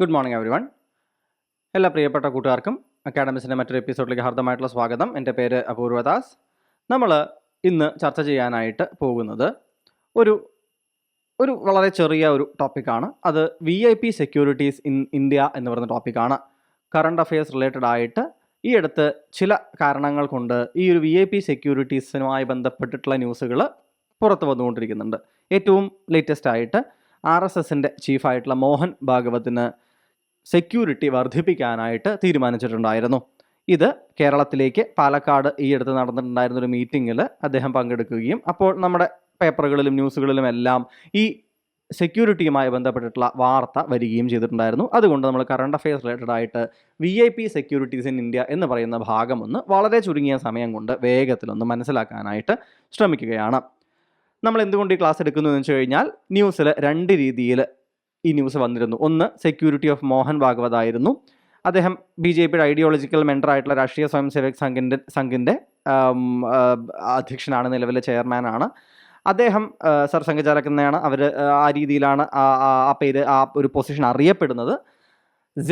Good morning every one. എല്ലാ പ്രിയപ്പെട്ട കൂട്ടുകാർക്കും അക്കാഡമിക്സിൻ്റെ മറ്റൊരു എപ്പിസോഡിലേക്ക് ഹാർദമായിട്ടുള്ള സ്വാഗതം. എൻ്റെ പേര് അപൂർവദാസ്. നമ്മൾ ഇന്ന് ചർച്ച ചെയ്യാനായിട്ട് പോകുന്നത് ഒരു ഒരു വളരെ ചെറിയ ഒരു ടോപ്പിക്കാണ്. അത് VIP സെക്യൂരിറ്റീസ് ഇൻ ഇന്ത്യ എന്ന് പറയുന്ന ടോപ്പിക്കാണ്. കറണ്ട് അഫയേഴ്സ് റിലേറ്റഡ് ആയിട്ട് ഈ അടുത്ത് ചില കാരണങ്ങൾ കൊണ്ട് ഈ ഒരു VIP സെക്യൂരിറ്റീസുമായി ബന്ധപ്പെട്ടിട്ടുള്ള ന്യൂസുകൾ പുറത്തു വന്നുകൊണ്ടിരിക്കുന്നുണ്ട്. ഏറ്റവും ലേറ്റസ്റ്റ് ആയിട്ട് RSSൻ്റെ ചീഫായിട്ടുള്ള മോഹൻ ഭാഗവതിന് സെക്യൂരിറ്റി വർദ്ധിപ്പിക്കാനായിട്ട് തീരുമാനിച്ചിട്ടുണ്ടായിരുന്നു. ഇത് കേരളത്തിലേക്ക് പാലക്കാട് ഈ അടുത്ത് നടന്നിട്ടുണ്ടായിരുന്നൊരു മീറ്റിങ്ങിൽ അദ്ദേഹം പങ്കെടുക്കുകയും അപ്പോൾ നമ്മുടെ പേപ്പറുകളിലും ന്യൂസുകളിലും എല്ലാം ഈ സെക്യൂരിറ്റിയുമായി ബന്ധപ്പെട്ടിട്ടുള്ള വാർത്ത വരികയും ചെയ്തിട്ടുണ്ടായിരുന്നു. അതുകൊണ്ട് നമ്മൾ കറണ്ട് അഫയേഴ്സ് റിലേറ്റഡ് ആയിട്ട് VIP സെക്യൂരിറ്റീസ് ഇൻ ഇന്ത്യ എന്ന് പറയുന്ന ഭാഗം ഒന്ന് വളരെ ചുരുങ്ങിയ സമയം കൊണ്ട് വേഗത്തിലൊന്ന് മനസ്സിലാക്കാനായിട്ട് ശ്രമിക്കുകയാണ്. നമ്മൾ എന്തുകൊണ്ട് ഈ ക്ലാസ് എടുക്കുന്നു എന്ന് വെച്ച് കഴിഞ്ഞാൽ ന്യൂസിൽ രണ്ട് രീതിയിൽ ഈ ന്യൂസ് വന്നിരുന്നു. ഒന്ന് സെക്യൂരിറ്റി ഓഫ് മോഹൻ ഭാഗവത് ആയിരുന്നു. അദ്ദേഹം BJPയുടെ ഐഡിയോളജിക്കൽ മെൻറ്റർ ആയിട്ടുള്ള രാഷ്ട്രീയ സ്വയം സേവക് സംഘിൻ്റെ അധ്യക്ഷനാണ്, നിലവിലെ ചെയർമാനാണ് അദ്ദേഹം. സർസംഘചാലക് എന്നതാണ് അവർ, ആ രീതിയിലാണ് ആ പേര്, ആ ഒരു പൊസിഷൻ അറിയപ്പെടുന്നത്. Z+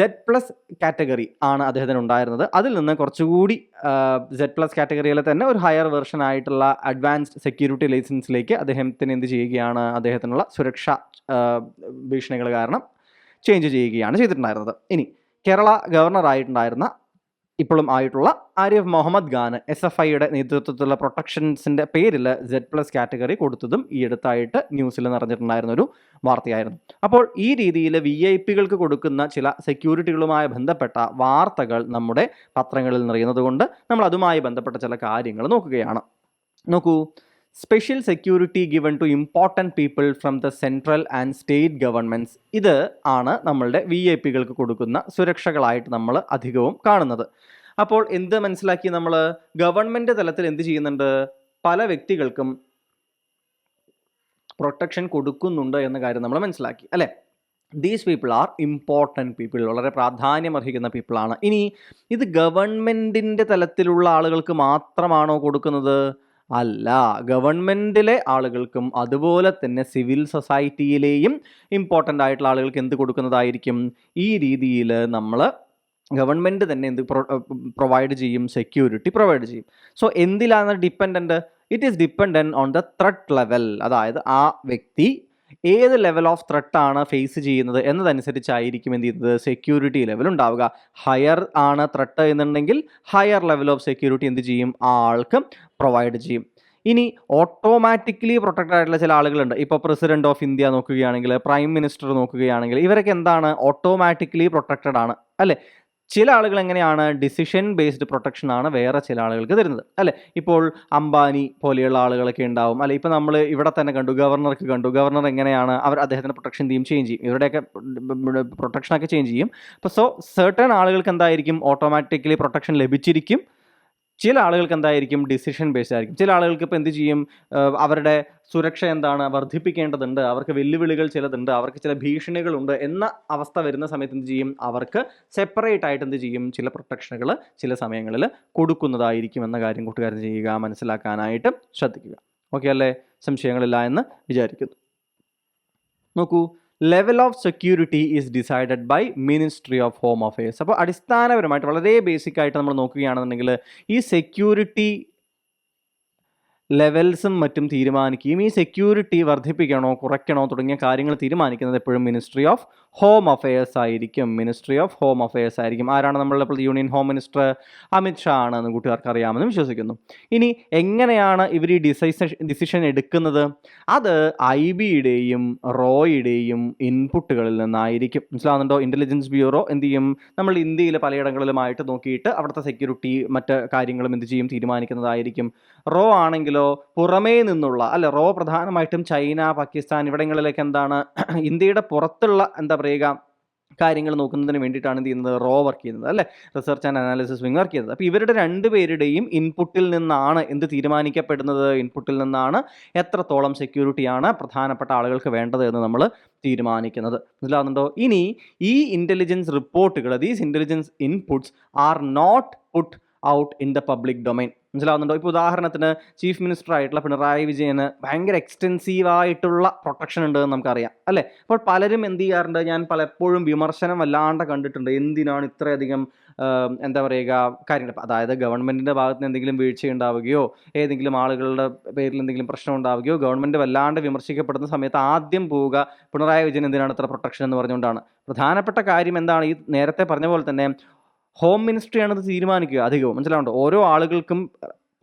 കാറ്റഗറി ആണ് അദ്ദേഹത്തിന് ഉണ്ടായിരുന്നത്. അതിൽ നിന്ന് കുറച്ചുകൂടി Z+ കാറ്റഗറിയിലെ തന്നെ ഒരു ഹയർ വെർഷൻ ആയിട്ടുള്ള അഡ്വാൻസ്ഡ് സെക്യൂരിറ്റി ലൈസൻസിലേക്ക് അദ്ദേഹത്തിന് എന്ത് ചെയ്യുകയാണ്, അദ്ദേഹത്തിനുള്ള സുരക്ഷാ ഭീഷണികൾ കാരണം ചേഞ്ച് ചെയ്യുകയാണ് ചെയ്തിട്ടുണ്ടായിരുന്നത്. ഇനി കേരള ഗവർണറായിട്ടുണ്ടായിരുന്ന ഇപ്പോഴും ആയിട്ടുള്ള ആരിഫ് മുഹമ്മദ് ഖാൻ SFIയുടെ നേതൃത്വത്തിലുള്ള പ്രൊട്ടക്ഷൻസിൻ്റെ പേരിൽ Z+ കാറ്റഗറി കൊടുത്തതും ഈ അടുത്തായിട്ട് ന്യൂസിൽ നിറഞ്ഞിട്ടുണ്ടായിരുന്ന ഒരു വാർത്തയായിരുന്നു. അപ്പോൾ ഈ രീതിയിൽ VIPകൾക്ക് കൊടുക്കുന്ന ചില സെക്യൂരിറ്റികളുമായി ബന്ധപ്പെട്ട വാർത്തകൾ നമ്മുടെ പത്രങ്ങളിൽ നിറയുന്നത് കൊണ്ട് നമ്മൾ അതുമായി ബന്ധപ്പെട്ട ചില കാര്യങ്ങൾ നോക്കുകയാണ്. നോക്കൂ, special security given to important people from the central and state governments. ഇത് ആണ് നമ്മളുടെ VIPകൾക്ക് കൊടുക്കുന്ന സുരക്ഷകളായിട്ട് നമ്മൾ അധികവും കാണുന്നത്. അപ്പോൾ എന്ത് മനസ്സിലാക്കി നമ്മൾ? ഗവൺമെൻറ് തലത്തിൽ എന്ത് ചെയ്യുന്നുണ്ട്, പല വ്യക്തികൾക്കും പ്രൊട്ടക്ഷൻ കൊടുക്കുന്നുണ്ട് എന്ന കാര്യം നമ്മൾ മനസ്സിലാക്കി, അല്ലേ? These people are important people, വളരെ പ്രാധാന്യം അർഹിക്കുന്ന പീപ്പിളാണ്. ഇനി ഇത് ഗവൺമെൻറ്റിൻ്റെ തലത്തിലുള്ള ആളുകൾക്ക് മാത്രമാണോ കൊടുക്കുന്നത്? അല്ല, ഗവൺമെൻറ്റിലെ ആളുകൾക്കും അതുപോലെ തന്നെ സിവിൽ സൊസൈറ്റിയിലെയും ഇമ്പോർട്ടൻ്റ് ആയിട്ടുള്ള ആളുകൾക്ക് എന്ത് കൊടുക്കുന്നതായിരിക്കും? ഈ രീതിയിൽ നമ്മൾ ഗവൺമെൻറ് തന്നെ എന്ത് പ്രൊവൈഡ് ചെയ്യും? സെക്യൂരിറ്റി പ്രൊവൈഡ് ചെയ്യും. സോ എന്തിലാണ് dependent? It is dependent on the threat level. അതായത് ആ വ്യക്തി ഏത് ലെവൽ ഓഫ് ത്രെട്ടാണ് ഫേസ് ചെയ്യുന്നത് എന്നതനുസരിച്ചായിരിക്കും എന്ത് ചെയ്യുന്നത്, സെക്യൂരിറ്റി ലെവൽ ഉണ്ടാവുക. ഹയർ ആണ് ത്രെട്ട് എന്നുണ്ടെങ്കിൽ ഹയർ ലെവൽ ഓഫ് സെക്യൂരിറ്റി എന്ത് ചെയ്യും, ആൾക്ക് പ്രൊവൈഡ് ചെയ്യും. ഇനി ഓട്ടോമാറ്റിക്കലി പ്രൊട്ടക്റ്റഡ് ആയിട്ടുള്ള ചില ആളുകളുണ്ട്. ഇപ്പോൾ പ്രസിഡന്റ് ഓഫ് ഇന്ത്യ നോക്കുകയാണെങ്കിൽ, പ്രൈം മിനിസ്റ്റർ നോക്കുകയാണെങ്കിൽ, ഇവരൊക്കെ എന്താണ്, ഓട്ടോമാറ്റിക്കലി പ്രൊട്ടക്റ്റഡ് ആണ്, അല്ലേ? ചില ആളുകൾ എങ്ങനെയാണ്, ഡിസിഷൻ ബേസ്ഡ് പ്രൊട്ടക്ഷൻ ആണ് വേറെ ചില ആളുകൾക്ക് തരുന്നത്, അല്ലേ? ഇപ്പോൾ അംബാനി പോലെയുള്ള ആളുകളൊക്കെ ഉണ്ടാവും, അല്ലെ? ഇപ്പോൾ നമ്മൾ ഇവിടെ തന്നെ കണ്ടു, ഗവർണർ എങ്ങനെയാണ് അദ്ദേഹത്തിൻ്റെ പ്രൊട്ടക്ഷൻ തീം ചേഞ്ച് ചെയ്യും, ഇവരുടെയൊക്കെ പ്രൊട്ടക്ഷനൊക്കെ ചേഞ്ച് ചെയ്യും. അപ്പോൾ സോ സെർട്ടൺ ആളുകൾക്ക് എന്തായിരിക്കും, ഓട്ടോമാറ്റിക്കലി പ്രൊട്ടക്ഷൻ ലഭിച്ചിരിക്കും. ചില ആളുകൾക്ക് എന്തായിരിക്കും, ഡിസിഷൻ ബേസ്ഡ് ആയിരിക്കും. ചില ആളുകൾക്ക് ഇപ്പോൾ എന്ത് ചെയ്യും, അവരുടെ സുരക്ഷ എന്താണ്, വർദ്ധിപ്പിക്കേണ്ടതുണ്ട്, അവർക്ക് വെല്ലുവിളികൾ ചിലതുണ്ട്, അവർക്ക് ചില ഭീഷണികളുണ്ട് എന്ന അവസ്ഥ വരുന്ന സമയത്ത് എന്ത് ചെയ്യും, അവർക്ക് സെപ്പറേറ്റ് ആയിട്ട് എന്ത് ചെയ്യും, ചില പ്രൊട്ടക്ഷനുകൾ ചില സമയങ്ങളിൽ കൊടുക്കുന്നതായിരിക്കും എന്ന കാര്യം കൂട്ടുകാരൻ ചെയ്യുക, മനസ്സിലാക്കാനായിട്ട് ശ്രദ്ധിക്കുക. ഓക്കെ അല്ലേ? സംശയങ്ങളില്ല എന്ന് വിചാരിക്കുന്നു. നോക്കൂ, level of security is decided by ministry of home affairs. അപ്പോൾ അടിസ്ഥാനപരമായിട്ട് വളരെ ബേസിക് ആയിട്ട് നമ്മൾ നോക്കുകയാണെന്നുണ്ടെങ്കിൽ ഈ സെക്യൂരിറ്റി ലെവൽസും മറ്റും തീരുമാനിക്കുകയും ഈ സെക്യൂരിറ്റി വർദ്ധിപ്പിക്കണോ കുറയ്ക്കണോ തുടങ്ങിയ കാര്യങ്ങൾ തീരുമാനിക്കുന്നത് എപ്പോഴും മിനിസ്ട്രി ഓഫ് ഹോം അഫയേഴ്സ് ആയിരിക്കും. മിനിസ്ട്രി ഓഫ് ഹോം അഫയേഴ്സ് ആയിരിക്കും. ആരാണ് നമ്മളുടെ union home minister? Amit Shah ആണെന്ന് കൂട്ടുകാർക്ക് അറിയാമെന്ന് വിശ്വസിക്കുന്നു. ഇനി എങ്ങനെയാണ് ഇവർ ഈ ഡിസിഷൻ എടുക്കുന്നത്? അത് IBയുടെയും റോയുടെയും ഇൻപുട്ടുകളിൽ നിന്നായിരിക്കും. മനസ്സിലാവുന്നുണ്ടോ? ഇൻ്റലിജൻസ് ബ്യൂറോ എന്ത് ചെയ്യും, നമ്മൾ ഇന്ത്യയിൽ പലയിടങ്ങളിലുമായിട്ട് നോക്കിയിട്ട് അവിടുത്തെ സെക്യൂരിറ്റി മറ്റ് കാര്യങ്ങളും എന്ത് ചെയ്യും, തീരുമാനിക്കുന്നതായിരിക്കും. റോ ആണെങ്കിലോ പുറമേ നിന്നുള്ള, അല്ല, റോ പ്രധാനമായിട്ടും ചൈന, പാകിസ്ഥാൻ ഇവിടങ്ങളിലേക്ക് എന്താണ്, ഇന്ത്യയുടെ പുറത്തുള്ള എന്താ പറയുക കാര്യങ്ങൾ നോക്കുന്നതിന് വേണ്ടിയിട്ടാണ് എന്ത് ചെയ്യുന്നത്, റോ വർക്ക് ചെയ്യുന്നത്, അല്ലേ? Research and analysis wing work ചെയ്യുന്നത്. അപ്പോൾ ഇവരുടെ രണ്ടുപേരുടെയും ഇൻപുട്ടിൽ നിന്നാണ് എന്ത് തീരുമാനിക്കപ്പെടുന്നത്, ഇൻപുട്ടിൽ നിന്നാണ് എത്രത്തോളം സെക്യൂരിറ്റിയാണ് പ്രധാനപ്പെട്ട ആളുകൾക്ക് വേണ്ടത് എന്ന് നമ്മൾ തീരുമാനിക്കുന്നത്. മനസ്സിലാവുന്നുണ്ടോ? ഇനി ഈ ഇൻ്റലിജൻസ് റിപ്പോർട്ടുകൾ, these intelligence inputs are not put out in the public domain. മനസ്സിലാവുന്നുണ്ടോ? ഇപ്പോൾ ഉദാഹരണത്തിന് ചീഫ് മിനിസ്റ്റർ ആയിട്ടുള്ള പിണറായി വിജയന് ഭയങ്കര എക്സ്റ്റെൻസീവായിട്ടുള്ള പ്രൊട്ടക്ഷൻ ഉണ്ട് എന്ന് നമുക്കറിയാം അല്ലേ? അപ്പോൾ പലരും എന്ത് ചെയ്യാറുണ്ട്, ഞാൻ പലപ്പോഴും വിമർശനം വല്ലാണ്ട് കണ്ടിട്ടുണ്ട്, എന്തിനാണ് ഇത്രയധികം എന്താ പറയുക കാര്യങ്ങൾ, അതായത് ഗവൺമെൻറ്റിൻ്റെ ഭാഗത്ത് നിന്ന് എന്തെങ്കിലും വീഴ്ചയുണ്ടാവുകയോ ഏതെങ്കിലും ആളുകളുടെ പേരിൽ എന്തെങ്കിലും പ്രശ്നം ഉണ്ടാവുകയോ ഗവൺമെൻറ് വല്ലാണ്ട് വിമർശിക്കപ്പെടുന്ന സമയത്ത് ആദ്യം പോവുക പിണറായി വിജയൻ എന്തിനാണ് ഇത്ര പ്രൊട്ടക്ഷൻ എന്ന് പറഞ്ഞുകൊണ്ടാണ്. പ്രധാനപ്പെട്ട കാര്യം എന്താണ്, ഈ നേരത്തെ പറഞ്ഞ പോലെ തന്നെ ഹോം മിനിസ്ട്രിയാണ് ഇത് തീരുമാനിക്കുക അധികവും. മനസ്സിലാവുന്നുണ്ടോ? ഓരോ ആളുകൾക്കും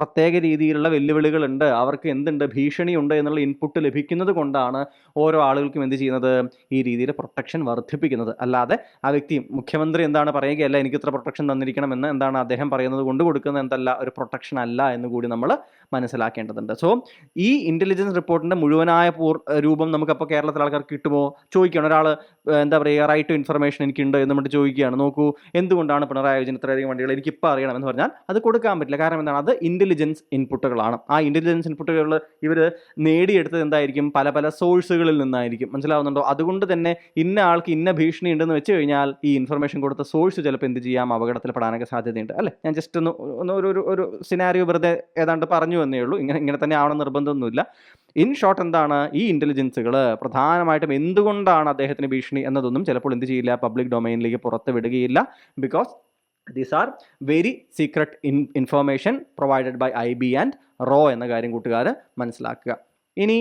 പ്രത്യേക രീതിയിലുള്ള വെല്ലുവിളികളുണ്ട്, അവർക്ക് എന്തുണ്ട്, ഭീഷണിയുണ്ട് എന്നുള്ള ഇൻപുട്ട് ലഭിക്കുന്നത് കൊണ്ടാണ് ഓരോ ആളുകൾക്കും എന്ത് ചെയ്യുന്നത്, ഈ രീതിയിൽ പ്രൊട്ടക്ഷൻ വർദ്ധിപ്പിക്കുന്നത്. അല്ലാതെ ആ വ്യക്തി മുഖ്യമന്ത്രി എന്താണ് പറയുകയല്ല എനിക്ക് ഇത്ര പ്രൊട്ടക്ഷൻ തന്നിരിക്കണമെന്ന്, എന്താണ് അദ്ദേഹം പറയുന്നത് കൊണ്ട് കൊടുക്കുന്ന എന്തല്ല ഒരു പ്രൊട്ടക്ഷൻ അല്ല എന്ന് കൂടി നമ്മൾ മനസ്സിലാക്കേണ്ടതുണ്ട്. സോ ഈ ഇൻ്റലിജൻസ് റിപ്പോർട്ടിൻ്റെ മുഴുവനായ രൂപം നമുക്കപ്പോൾ കേരളത്തിലെ ആൾക്കാർക്ക് കിട്ടുമോ ചോദിക്കുകയാണ്. ഒരാൾ എന്താ പറയുക റൈറ്റ് ടു ഇൻഫർമേഷൻ എനിക്കുണ്ട് എന്ന് നമ്മൾ ചോദിക്കുകയാണ്, നോക്കൂ എന്തുകൊണ്ടാണ് പിണറായി വിജയൻ ഇത്രയധികം വണ്ടികൾ എനിക്കിപ്പോൾ അറിയണം എന്ന് പറഞ്ഞാൽ അത് കൊടുക്കാൻ പറ്റില്ല. കാരണം എന്താണ്, അത് ഇൻ്റലിജൻസ് ഇൻപുട്ടുകളാണ്. ആ ഇൻ്റലിജൻസ് ഇൻപുട്ടുകൾ ഇവർ നേടിയെടുത്തത് എന്തായിരിക്കും, പല പല സോഴ്സുകളിൽ നിന്നായിരിക്കും. മനസ്സിലാവുന്നുണ്ടോ? അതുകൊണ്ട് തന്നെ ഇന്ന ആൾക്ക് ഇന്ന ഭീഷണി ഉണ്ടെന്ന് വെച്ച് കഴിഞ്ഞാൽ ഈ ഇൻഫർമേഷൻ കൊടുത്ത സോഴ്സ് ചിലപ്പോൾ എന്ത് ചെയ്യാം, അപകടത്തിൽപ്പെടാനൊക്കെ സാധ്യതയുണ്ട് അല്ലേ? ഞാൻ ജസ്റ്റ് ഒന്ന് ഒരു സിനാരിയോ വെറുതെ ഏതാണ്ട് പറഞ്ഞു എന്നേ ഉള്ളൂ. ഇങ്ങനെ തന്നെ ആവണം നിർബന്ധമൊന്നുമില്ല. ഇൻ ഷോർട്ട് എന്താണ്, ഈ ഇൻ്റലിജൻസുകൾ പ്രധാനമായിട്ടും എന്തുകൊണ്ടാണ് അദ്ദേഹത്തിന് ഭീഷണി എന്നതൊന്നും ചിലപ്പോൾ എന്ത് ചെയ്യില്ല, പബ്ലിക് ഡൊമൈനിലേക്ക് പുറത്ത് വിടുകയില്ല. Because these are very secret information provided by IB and റോ എന്ന കാര്യം കൂട്ടുകാർ മനസ്സിലാക്കുക. ഇനി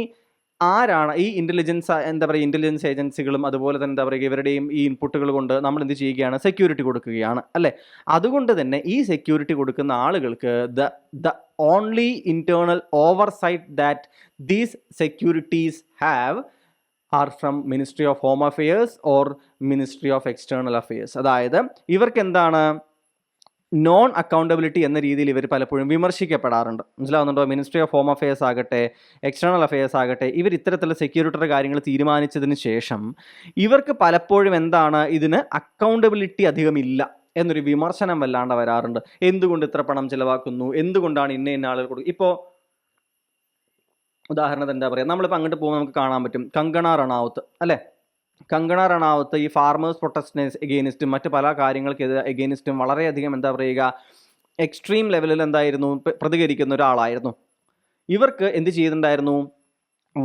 ആരാണ് ഈ ഇൻ്റലിജൻസ്, എന്താ പറയുക, ഇൻ്റലിജൻസ് ഏജൻസികളും അതുപോലെ തന്നെ എന്താ പറയുക ഇവരുടെയും ഈ ഇൻപുട്ടുകൾ കൊണ്ട് നമ്മൾ എന്ത് ചെയ്യുകയാണ്, സെക്യൂരിറ്റി കൊടുക്കുകയാണ് അല്ലേ? അതുകൊണ്ട് തന്നെ ഈ സെക്യൂരിറ്റി കൊടുക്കുന്ന ആളുകൾക്ക് the only internal oversight that these securities have are from ministry of home affairs or ministry of external affairs. അതായത് ഇവർക്ക് എന്താണ്, നോൺ അക്കൗണ്ടബിലിറ്റി എന്ന രീതിയിൽ ഇവർ പലപ്പോഴും വിമർശിക്കപ്പെടാറുണ്ട്. മനസ്സിലാവുന്നുണ്ടോ? മിനിസ്ട്രി ഓഫ് ഹോം അഫെയേഴ്സ് ആകട്ടെ എക്സ്റ്റേണൽ അഫെയേഴ്സ് ആകട്ടെ, ഇവർ ഇത്തരത്തിലുള്ള സെക്യൂരിറ്റിയുടെ കാര്യങ്ങൾ തീരുമാനിച്ചതിന് ശേഷം ഇവർക്ക് പലപ്പോഴും എന്താണ്, ഇതിന് അക്കൗണ്ടബിലിറ്റി അധികമില്ല എന്നൊരു വിമർശനം വല്ലാണ്ട് വരാറുണ്ട്. എന്തുകൊണ്ട് ഇത്ര പണം ചിലവാക്കുന്നു, എന്തുകൊണ്ടാണ് ഇന്ന ആളുകൾ കൊടുക്കുക. ഇപ്പോൾ ഉദാഹരണത്തിന് എന്താ പറയുക, നമ്മളിപ്പോൾ അങ്ങോട്ട് പോകുമ്പോൾ നമുക്ക് കാണാൻ പറ്റും കങ്കണ റണാവത്ത് അല്ലേ? കങ്കണ റണാവത്ത് ഈ ഫാർമേഴ്സ് പ്രൊട്ടസ്റ്റിന് എഗെയിനിസ്റ്റും മറ്റ് പല കാര്യങ്ങൾക്ക് എഗെയിനിസ്റ്റും വളരെയധികം എന്താ പറയുക എക്സ്ട്രീം ലെവലിൽ എന്തായിരുന്നു പ്രതികരിക്കുന്ന ഒരാളായിരുന്നു. ഇവർക്ക് എന്ത് ചെയ്തിട്ടുണ്ടായിരുന്നു,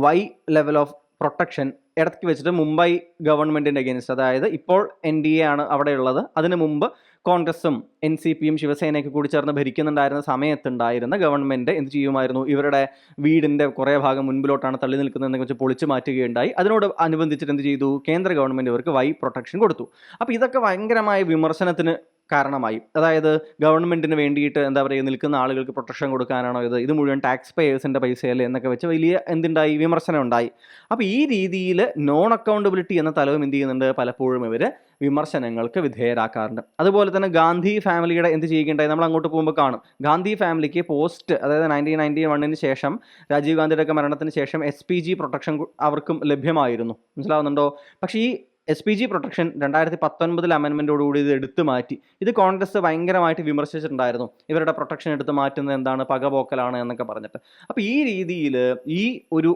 വൈ ലെവൽ ഓഫ് പ്രൊട്ടക്ഷൻ ഇടയ്ക്ക് വെച്ചിട്ട് മുംബൈ ഗവൺമെൻറ്റിൻ്റെ അഗെയിൻസ്റ്റ്, അതായത് ഇപ്പോൾ NDA ആണ് അവിടെ ഉള്ളത്, അതിന് മുമ്പ് കോൺഗ്രസും NCPയും ശിവസേനയൊക്കെ കൂടി ചേർന്ന് ഭരിക്കുന്നുണ്ടായിരുന്ന സമയത്തുണ്ടായിരുന്ന ഗവൺമെൻറ് എന്ത് ചെയ്യുമായിരുന്നു, ഇവരുടെ വീടിൻ്റെ കുറേ ഭാഗം മുൻപിലോട്ടാണ് തള്ളി നിൽക്കുന്നതെന്നൊക്കെ വെച്ച് പൊളിച്ചു മാറ്റുകയുണ്ടായി. അതിനോട് അനുബന്ധിച്ചിട്ട് എന്ത് ചെയ്തു, കേന്ദ്ര ഗവൺമെൻറ് ഇവർക്ക് വൈ പ്രൊട്ടക്ഷൻ കൊടുത്തു. അപ്പോൾ ഇതൊക്കെ ഭയങ്കരമായ വിമർശനത്തിന് കാരണമായി. അതായത് ഗവൺമെൻറ്റിന് വേണ്ടിയിട്ട് എന്താ പറയുക നിൽക്കുന്ന ആളുകൾക്ക് പ്രൊട്ടക്ഷൻ കൊടുക്കാനാണോ ഇത് മുഴുവൻ ടാക്സ് പേയേഴ്സിൻ്റെ പൈസയല്ലേ എന്നൊക്കെ വെച്ച് വലിയ എന്തുണ്ടായി, വിമർശനം ഉണ്ടായി. അപ്പോൾ ഈ രീതിയിൽ നോൺ അക്കൗണ്ടബിലിറ്റി എന്ന തലവും എന്ത് ചെയ്യുന്നുണ്ട്, പലപ്പോഴും ഇവർ വിമർശനങ്ങൾക്ക് വിധേയരാക്കാറുണ്ട്. അതുപോലെ തന്നെ ഗാന്ധി ഫാമിലിയുടെ എന്ത് ചെയ്യുകയുണ്ടായി, നമ്മൾ അങ്ങോട്ട് പോകുമ്പോൾ കാണും ഗാന്ധി ഫാമിലിക്ക് പോസ്റ്റ്, അതായത് 1991 ശേഷം രാജീവ് ഗാന്ധിയുടെ ഒക്കെ മരണത്തിന് ശേഷം SPG പ്രൊട്ടക്ഷൻ അവർക്കും ലഭ്യമായിരുന്നു. മനസ്സിലാവുന്നുണ്ടോ? പക്ഷേ ഈ SPG പ്രൊട്ടക്ഷൻ 2019 അമെൻമെൻറ്റോടുകൂടി ഇത് എടുത്തു മാറ്റി. ഇത് കോൺഗ്രസ് ഭയങ്കരമായിട്ട് വിമർശിച്ചിട്ടുണ്ടായിരുന്നു, ഇവരുടെ പ്രൊട്ടക്ഷൻ എടുത്ത് മാറ്റുന്നത് എന്താണ്, പകപോക്കലാണ് എന്നൊക്കെ പറഞ്ഞിട്ട്. അപ്പോൾ ഈ രീതിയിൽ ഈ ഒരു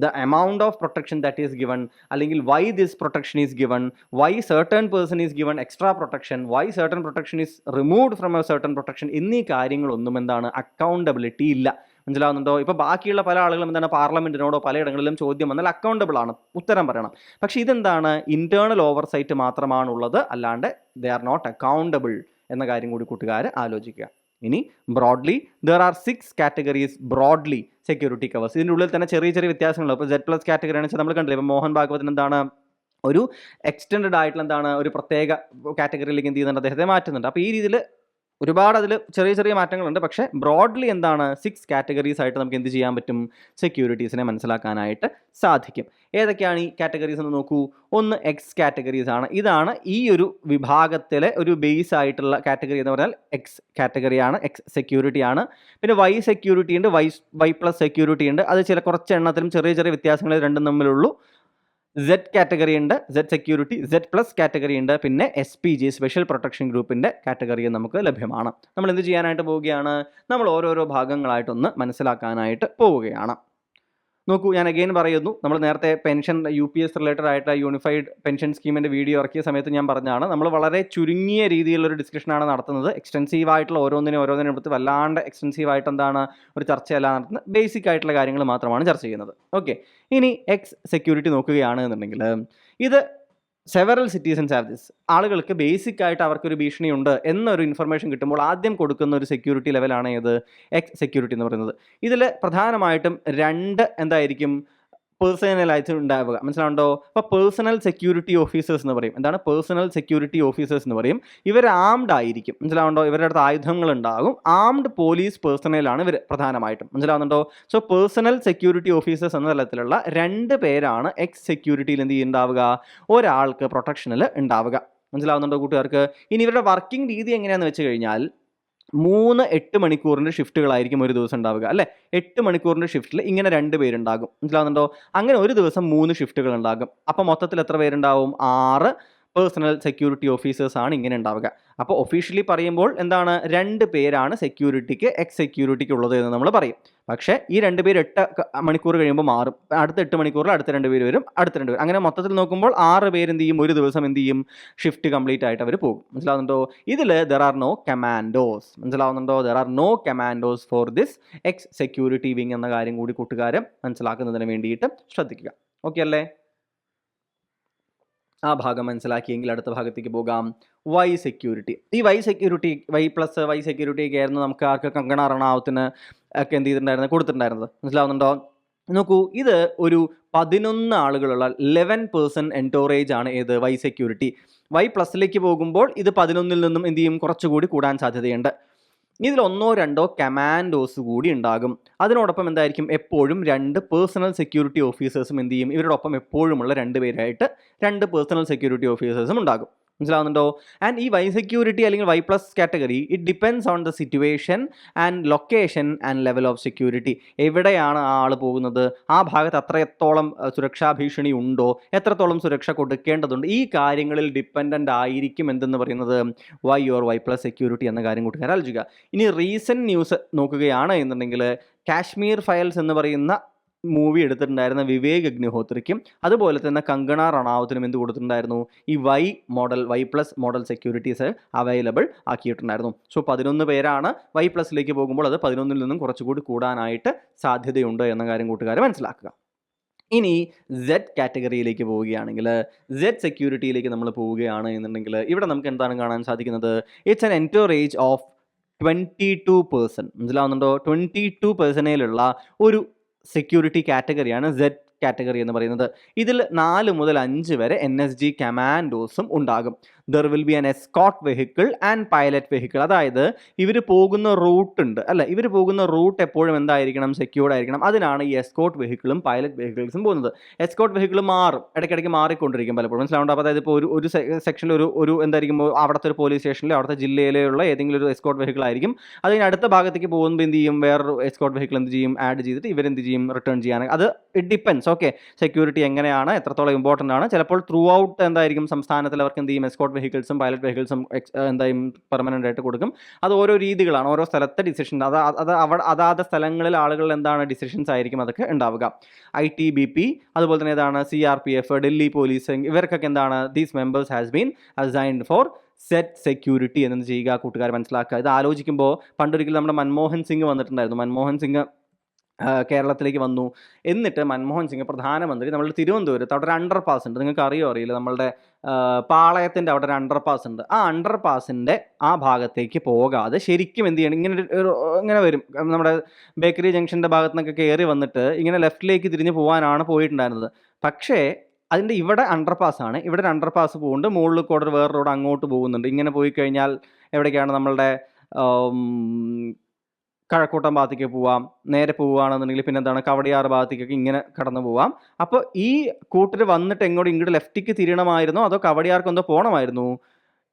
the amount of protection that is given, അല്ലെങ്കിൽ why this protection is given, why certain person is given extra protection, why certain protection is removed from a certain protection, എന്നീ കാര്യങ്ങളൊന്നും എന്താണ് അക്കൗണ്ടബിലിറ്റി ഇല്ല. മനസ്സിലാവുന്നുണ്ടോ? ഇപ്പോൾ ബാക്കിയുള്ള പല ആളുകളും എന്താണ്, പാർലമെൻറ്റിനോടോ പലയിടങ്ങളിലും ചോദ്യം വന്നാൽ അക്കൗണ്ടബിൾ ആണ്, ഉത്തരം പറയണം. പക്ഷേ ഇതെന്താണ്, ഇൻറ്റേർണൽ ഓവർസൈറ്റ് മാത്രമാണുള്ളത്, അല്ലാണ്ട് ദേ ആർ നോട്ട് അക്കൗണ്ടബിൾ എന്ന കാര്യം കൂടി കൂട്ടുകാർ ആലോചിക്കുക. ഇനി broadly there are 6 categories broadly security covers. ഇതിൻ്റെ ഉള്ളിൽ തന്നെ ചെറിയ ചെറിയ വ്യത്യാസങ്ങൾ. ഇപ്പോൾ Z+ കാറ്റഗറി ആണെന്ന് വെച്ചാൽ നമ്മൾ കണ്ടില്ല, ഇപ്പോൾ മോഹൻ ഭാഗവത്തിന് എന്താണ് ഒരു എക്സ്റ്റെൻഡ് ആയിട്ടുള്ള എന്താണ് ഒരു പ്രത്യേക കാറ്റഗറിയിലേക്ക് എന്ത് ചെയ്യുന്നുണ്ട്, അദ്ദേഹത്തെ മാറ്റുന്നുണ്ട്. അപ്പോൾ ഈ രീതിയിൽ ഒരുപാട് അതിൽ ചെറിയ ചെറിയ മാറ്റങ്ങളുണ്ട്. പക്ഷേ ബ്രോഡ്ലി എന്താണ് 6 കാറ്റഗറീസ് ആയിട്ട് നമുക്ക് എന്ത് ചെയ്യാൻ പറ്റും, സെക്യൂരിറ്റീസിനെ മനസ്സിലാക്കാനായിട്ട് സാധിക്കും. ഏതൊക്കെയാണ് ഈ കാറ്റഗറീസ് എന്ന് നോക്കൂ. ഒന്ന് X കാറ്റഗറീസ് ആണ്. ഇതാണ് ഈ ഒരു വിഭാഗത്തിലെ ഒരു ബേസ് ആയിട്ടുള്ള കാറ്റഗറി എന്ന് പറഞ്ഞാൽ X കാറ്റഗറിയാണ്, X സെക്യൂരിറ്റി ആണ്. പിന്നെ Y സെക്യൂരിറ്റി ഉണ്ട്, Y+ സെക്യൂരിറ്റി ഉണ്ട്. അത് കുറച്ച് എണ്ണത്തിലും ചെറിയ ചെറിയ വ്യത്യാസങ്ങൾ രണ്ടും തമ്മിലുള്ളൂ. Z കാറ്റഗറി ഉണ്ട്, Z സെക്യൂരിറ്റി, Z+ കാറ്റഗറി ഉണ്ട്. പിന്നെ SPG സ്പെഷ്യൽ പ്രൊട്ടക്ഷൻ ഗ്രൂപ്പിൻ്റെ കാറ്റഗറിയും നമുക്ക് ലഭ്യമാണ്. നമ്മൾ എന്ത് ചെയ്യാനായിട്ട് പോവുകയാണ്, നമ്മൾ ഓരോരോ ഭാഗങ്ങളായിട്ടൊന്ന് മനസ്സിലാക്കാനായിട്ട് പോവുകയാണ്. നോക്കൂ, ഞാൻ അഗെയിൻ പറയുന്നു, നമ്മൾ നേരത്തെ പെൻഷൻ UPS റിലേറ്റഡ് ആയിട്ട് യൂണിഫൈഡ് പെൻഷൻ സ്കീമിൻ്റെ വീഡിയോ ഇറക്കിയ സമയത്ത് ഞാൻ പറഞ്ഞാണ്, നമ്മൾ വളരെ ചുരുങ്ങിയ രീതിയിലുള്ളൊരു ഡിസ്കഷനാണ് നടത്തുന്നത്. എക്സ്റ്റെൻസീവ് ആയിട്ടുള്ള ഓരോന്നിനും എടുത്ത് വല്ലാണ്ട് എക്സ്റ്റെൻസീവ് ആയിട്ട് എന്താണ് ഒരു ചർച്ചയല്ല നടത്തുന്നത്. ബേസിക് ആയിട്ടുള്ള കാര്യങ്ങൾ മാത്രമാണ് ചർച്ച ചെയ്യുന്നത്. ഓക്കെ, ഇനി എക്സ് സെക്യൂരിറ്റി നോക്കുകയാണ് എന്നുണ്ടെങ്കിൽ ഇത് സെവറൽ സിറ്റിസൺസ് ഹാവ് ദിസ്. ആളുകൾക്ക് ബേസിക് ആയിട്ട് അവർക്കൊരു ഭീഷണിയുണ്ട് എന്നൊരു ഇൻഫർമേഷൻ കിട്ടുമ്പോൾ ആദ്യം കൊടുക്കുന്ന ഒരു സെക്യൂരിറ്റി ലെവലാണ് ഏത്, എക്സ് സെക്യൂരിറ്റി എന്ന് പറയുന്നത്. ഇതിൽ പ്രധാനമായിട്ടും രണ്ട് എന്തായിരിക്കും പേഴ്സണലായിട്ട് ഉണ്ടാവുക, മനസ്സിലാവുണ്ടോ? അപ്പോൾ പേഴ്സണൽ സെക്യൂരിറ്റി ഓഫീസേഴ്സ് എന്ന് പറയും. എന്താണ് പേഴ്സണൽ സെക്യൂരിറ്റി ഓഫീസേഴ്സ് എന്ന് പറയും? ഇവർ ആംഡ് ആയിരിക്കും, മനസ്സിലാവുണ്ടോ? ഇവരുടെ അടുത്ത് ആയുധങ്ങൾ ഉണ്ടാകും. ആംഡ് പോലീസ് പേഴ്സണലാണ് ഇവർ പ്രധാനമായിട്ടും, മനസ്സിലാവുന്നുണ്ടോ? സോ പേഴ്സണൽ സെക്യൂരിറ്റി ഓഫീസേഴ്സ് എന്ന തലത്തിലുള്ള രണ്ട് പേരാണ് എക്സ് സെക്യൂരിറ്റിയിൽ എന്ത് ചെയ്യുന്നുണ്ടാവുക, ഒരാൾക്ക് പ്രൊട്ടക്ഷനിൽ ഉണ്ടാവുക. മനസ്സിലാവുന്നുണ്ടോ കൂട്ടുകാർക്ക്? ഇനി ഇവരുടെ വർക്കിംഗ് രീതി എങ്ങനെയാണെന്ന് വെച്ച് കഴിഞ്ഞാൽ 3-8 മണിക്കൂറിൻ്റെ ഷിഫ്റ്റുകളായിരിക്കും ഒരു ദിവസം ഉണ്ടാവുക, അല്ലേ? 8 മണിക്കൂറിൻ്റെ ഷിഫ്റ്റിൽ ഇങ്ങനെ 2 പേരുണ്ടാകും, മനസ്സിലാവുന്നുണ്ടോ? അങ്ങനെ ഒരു ദിവസം 3 ഷിഫ്റ്റുകൾ ഉണ്ടാകും. അപ്പോൾ മൊത്തത്തിൽ എത്ര പേരുണ്ടാവും? 6 പേഴ്സണൽ സെക്യൂരിറ്റി ഓഫീസേഴ്സ് ആണ് ഇങ്ങനെ ഉണ്ടാവുക. അപ്പോൾ ഒഫീഷ്യലി പറയുമ്പോൾ എന്താണ്, 2 പേരാണ് സെക്യൂരിറ്റിക്ക് എക്സ് സെക്യൂരിറ്റിക്ക് ഉള്ളത് എന്ന് നമ്മൾ പറയും. പക്ഷേ ഈ 2 പേര് 8 മണിക്കൂർ കഴിയുമ്പോൾ മാറും. അടുത്ത 8 മണിക്കൂറിൽ അടുത്ത 2 പേര് വരും, അടുത്ത 2 പേര്, അങ്ങനെ മൊത്തത്തിൽ നോക്കുമ്പോൾ 6 പേര് എന്ത് ചെയ്യും, ഒരു ദിവസം എന്ത് ചെയ്യും, ഷിഫ്റ്റ് കംപ്ലീറ്റ് ആയിട്ട് അവർ പോകും. മനസ്സിലാവുന്നുണ്ടോ? ഇതിൽ ദർ ആർ നോ കമാൻഡോസ്, മനസ്സിലാവുന്നുണ്ടോ? There are no commandos for this X security wing എന്ന കാര്യം കൂടി കൂട്ടുകാരെ മനസ്സിലാക്കുന്നതിന് വേണ്ടിയിട്ട് ശ്രദ്ധിക്കുക. ഓക്കെ അല്ലേ? ആ ഭാഗം മനസ്സിലാക്കിയെങ്കിൽ അടുത്ത ഭാഗത്തേക്ക് പോകാം. Y security. ഈ വൈ സെക്യൂരിറ്റി, വൈ സെക്യൂരിറ്റി ഒക്കെ ആയിരുന്നു നമുക്ക് ആർക്ക്, കങ്കണ റണാവത്തിന് ഒക്കെ എന്ത് ചെയ്തിട്ടുണ്ടായിരുന്നത്, കൊടുത്തിട്ടുണ്ടായിരുന്നത്. മനസ്സിലാവുന്നുണ്ടോ? നോക്കൂ, ഇത് ഒരു 11 ആളുകളുള്ള 11% എൻറ്റോറേജ് ആണ് ഏത്, വൈ സെക്യൂരിറ്റി. വൈ പ്ലസിലേക്ക് പോകുമ്പോൾ ഇത് 11-ൽ നിന്നും എന്ത് ചെയ്യും, കുറച്ചുകൂടി കൂടാൻ സാധ്യതയുണ്ട്. ഇതിൽ 1-2 കമാൻഡോസ് കൂടി ഉണ്ടാകും. അതിനോടൊപ്പം എന്തായിരിക്കും, എപ്പോഴും 2 പേഴ്സണൽ സെക്യൂരിറ്റി ഓഫീസേഴ്സും എന്ത് ചെയ്യും, ഇവരോടൊപ്പം എപ്പോഴുമുള്ള 2 പേരായിട്ട് 2 പേഴ്സണൽ സെക്യൂരിറ്റി ഓഫീസേഴ്സും ഉണ്ടാകും. മനസ്സിലാവുന്നുണ്ടോ? ആൻഡ് ഈ വൈ സെക്യൂരിറ്റി അല്ലെങ്കിൽ Y plus category it depends on the situation and location and level of security. എവിടെയാണ് ആ ആൾ പോകുന്നത്, ആ ഭാഗത്ത് അത്രത്തോളം സുരക്ഷാ ഭീഷണി ഉണ്ടോ, എത്രത്തോളം സുരക്ഷ കൊടുക്കേണ്ടതുണ്ട്, ഈ കാര്യങ്ങളിൽ ഡിപ്പെൻഡൻ്റ് ആയിരിക്കും എന്തെന്ന് പറയുന്നത് Y or Y plus security എന്ന കാര്യം കൂട്ടുകാർ ആലോചിക്കുക. ഇനി റീസെൻറ്റ് ന്യൂസ് നോക്കുകയാണ് എന്നുണ്ടെങ്കിൽ കാശ്മീർ ഫയൽസ് എന്ന് പറയുന്ന മൂവി എടുത്തിട്ടുണ്ടായിരുന്ന വിവേക് അഗ്നിഹോത്രിക്കും അതുപോലെ തന്നെ കങ്കണ റണാവത്തിനും എന്ത് കൊടുത്തിട്ടുണ്ടായിരുന്നു, ഈ Y plus model securities available ആക്കിയിട്ടുണ്ടായിരുന്നു. സോ 11 പേരാണ്. വൈ പ്ലസിലേക്ക് പോകുമ്പോൾ അത് 11-ൽ നിന്നും കുറച്ചുകൂടി കൂടാനായിട്ട് സാധ്യതയുണ്ട് എന്ന കാര്യം കൂട്ടുകാർ മനസ്സിലാക്കുക. ഇനി സെഡ് കാറ്റഗറിയിലേക്ക് പോവുകയാണെങ്കിൽ, സെഡ് സെക്യൂരിറ്റിയിലേക്ക് നമ്മൾ പോവുകയാണ് എന്നുണ്ടെങ്കിൽ ഇവിടെ നമുക്ക് എന്താണ് കാണാൻ സാധിക്കുന്നത്, ഇറ്റ്സ് ആൻ എൻറ്റോറേജ് ഓഫ് 22%. മനസ്സിലാവുന്നുണ്ടോ? 22%ലുള്ള ഒരു സെക്യൂരിറ്റി കാറ്റഗറിയാണ് സെഡ് കാറ്റഗറി എന്ന് പറയുന്നത്. ഇതിൽ 4 മുതൽ 5 വരെ NSG കമാൻഡോസും ഉണ്ടാകും. There will B an escort vehicle and pilot vehicle. അതായത് ഇവർ പോകുന്ന റൂട്ട് ഉണ്ട്, അല്ല, ഇവർ പോകുന്ന റൂട്ട് എപ്പോഴും എന്തായിരിക്കണം, സെക്യൂർഡ് ആയിരിക്കണം. അതിനാണ് ഈ എസ്കോട്ട് വെഹിക്കിളും പൈലറ്റ് വെഹിക്കിൾസും പോകുന്നത്. എസ്കോട്ട് വെഹിക്കിൾ മാറും, ഇടയ്ക്കിടയ്ക്ക് മാറിക്കൊണ്ടിരിക്കും പലപ്പോഴും, മനസ്സിലാവുന്നുണ്ട്? അപ്പോൾ അതായത് ഇപ്പോൾ ഒരു സെക്ഷനിൽ ഒരു എന്തായിരിക്കും, അവിടുത്തെ ഒരു പോലീസ് സ്റ്റേഷനിലോ അവിടുത്തെ ജില്ലയിലുള്ള ഏതെങ്കിലും ഒരു എസ്കോട്ട് വെഹിക്കിൾ ആയിരിക്കും. അതിന് അടുത്ത ഭാഗത്തേക്ക് പോകുമ്പോൾ എന്ത് ചെയ്യും, വേറൊരു എസ്കോട്ട് വെഹിക്കിൾ എന്ത് ചെയ്യും, ആഡ് ചെയ്തിട്ട് ഇവരെന്ത് ചെയ്യും, റിട്ടേൺ ചെയ്യാൻ. അത് ഇറ്റ് ഡിപ്പെൻസ്. ഓക്കെ, സെക്യൂരിറ്റി എങ്ങനെയാണ്, എത്രത്തോളം ഇമ്പോർട്ടൻ്റ് ആണ്. ചിലപ്പോൾ ത്രൂ ഔട്ട് എന്തായിരിക്കും സംസ്ഥാനത്തിൽ അവർക്ക് എന്ത് ചെയ്യും, എസ്കോട്ട് വെഹിക്കിൾസും പൈലറ്റ് വെഹിക്കിൾസും എന്തായും പെർമനൻ്റ് ആയിട്ട് കൊടുക്കും. അത് ഓരോ രീതികളാണ്, ഓരോ സ്ഥലത്തെ ഡിസിഷൻ. അതാത് സ്ഥലങ്ങളിൽ ആളുകൾ എന്താണ് ഡിസിഷൻസ് ആയിരിക്കും അതൊക്കെ ഉണ്ടാവുക. ITBP അതുപോലെ തന്നെ ഏതാണ്, CRPF, ഡൽഹി പോലീസ്, ഇവർക്കൊക്കെ എന്താണ്, these members has been assigned for set security എന്ന് ചെയ്യുക കൂട്ടുകാർ മനസ്സിലാക്കുക. ഇത് ആലോചിക്കുമ്പോൾ പണ്ടൊരിക്കലും നമ്മുടെ മൻമോഹൻ സിംഗ് വന്നിട്ടുണ്ടായിരുന്നു. മൻമോഹൻ സിംഗ് കേരളത്തിലേക്ക് വന്നു. എന്നിട്ട് മൻമോഹൻ സിംഗ് പ്രധാനമന്ത്രി നമ്മളുടെ തിരുവനന്തപുരത്ത് അവിടെ ഒരു അണ്ടർപാസ് ഉണ്ട്, നിങ്ങൾക്ക് അറിയോ അറിയില്ല, നമ്മളുടെ പാളയത്തിൻ്റെ അവിടെ ഒരു അണ്ടർപാസ് ഉണ്ട്. ആ അണ്ടർപാസിൻ്റെ ആ ഭാഗത്തേക്ക് പോകാതെ ശരിക്കും എന്ത് ചെയ്യണം, ഇങ്ങനെ വരും, നമ്മുടെ ബേക്കറി ജംഗ്ഷൻ്റെ ഭാഗത്തു നിന്നൊക്കെ കയറി വന്നിട്ട് ഇങ്ങനെ ലെഫ്റ്റിലേക്ക് തിരിഞ്ഞ് പോകാനാണ് പോയിട്ടുണ്ടായിരുന്നത്. പക്ഷേ അതിൻ്റെ ഇവിടെ അണ്ടർപാസ്സാണ്, ഇവിടെ ഒരു അണ്ടർപാസ് പോകുന്നുണ്ട്, മുകളിൽ കൂടെ വേറെ റോഡ് അങ്ങോട്ട് പോകുന്നുണ്ട്. ഇങ്ങനെ പോയി കഴിഞ്ഞാൽ എവിടേക്കാണ്, നമ്മളുടെ കഴക്കൂട്ടം ഭാഗത്തേക്ക് പോവാം. നേരെ പോവുകയാണെന്നുണ്ടെങ്കിൽ പിന്നെ എന്താണ്, കവടിയാറ് ഭാഗത്തേക്കൊക്കെ ഇങ്ങനെ കടന്നു പോവാം. അപ്പോൾ ഈ കൂട്ടർ വന്നിട്ട് ഇങ്ങോട്ട് ലെഫ്റ്റിക്ക് തിരിയണമായിരുന്നോ അതോ കവടിയാർക്ക് എന്തോ പോകണമായിരുന്നു?